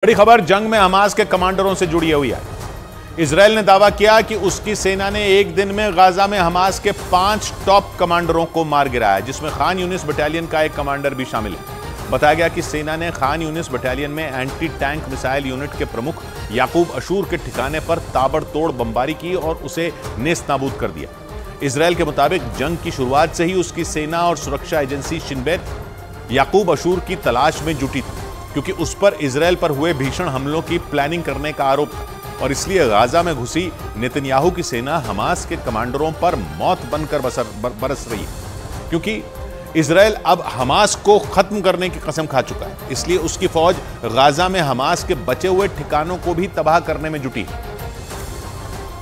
बड़ी खबर जंग में हमास के कमांडरों से जुड़ी हुई है। इजराइल ने दावा किया कि उसकी सेना ने एक दिन में गाजा में हमास के 5 टॉप कमांडरों को मार गिराया, जिसमें खान यूनिस बटालियन का एक कमांडर भी शामिल है। बताया गया कि सेना ने खान यूनिस बटालियन में एंटी टैंक मिसाइल यूनिट के प्रमुख याकूब अशूर के ठिकाने पर ताबड़तोड़ बमबारी की और उसे नेस्त नाबूद कर दिया। इजराइल के मुताबिक जंग की शुरुआत से ही उसकी सेना और सुरक्षा एजेंसी शिन बेत याकूब अशूर की तलाश में जुटी थी, क्योंकि उस पर इजराइल पर हुए भीषण हमलों की प्लानिंग करने का आरोप था और इसलिए गाजा में घुसी नेतन्याहू की सेना हमास के कमांडरों पर मौत बनकर बरस रही है। क्योंकि इजराइल अब हमास को खत्म करने की कसम खा चुका है, इसलिए उसकी फौज गाजा में हमास के बचे हुए ठिकानों को भी तबाह करने में जुटी है,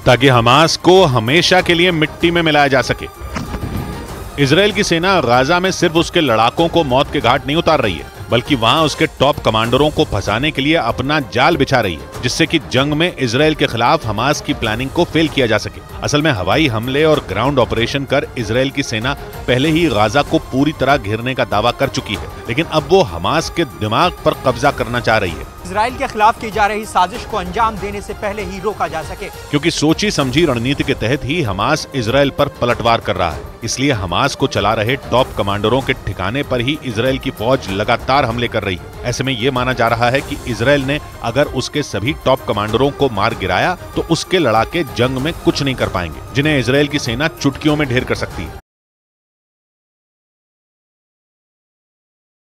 ताकि हमास को हमेशा के लिए मिट्टी में मिलाया जा सके। इजराइल की सेना गाजा में सिर्फ उसके लड़ाकों को मौत के घाट नहीं उतार रही है, बल्कि वहां उसके टॉप कमांडरों को फंसाने के लिए अपना जाल बिछा रही है, जिससे कि जंग में इजराइल के खिलाफ हमास की प्लानिंग को फेल किया जा सके। असल में हवाई हमले और ग्राउंड ऑपरेशन कर इजराइल की सेना पहले ही गाजा को पूरी तरह घेरने का दावा कर चुकी है, लेकिन अब वो हमास के दिमाग पर कब्जा करना चाह रही है। इजराइल के खिलाफ की जा रही साजिश को अंजाम देने से पहले ही रोका जा सके, क्योंकि सोची समझी रणनीति के तहत ही हमास इजराइल पर पलटवार कर रहा है। इसलिए हमास को चला रहे टॉप कमांडरों के ठिकाने पर ही इजराइल की फौज लगातार हमले कर रही है। ऐसे में यह माना जा रहा है कि इजराइल ने अगर उसके सभी टॉप कमांडरों को मार गिराया तो उसके लड़ाके जंग में कुछ नहीं कर पाएंगे, जिन्हें इजराइल की सेना चुटकियों में ढेर कर सकती है।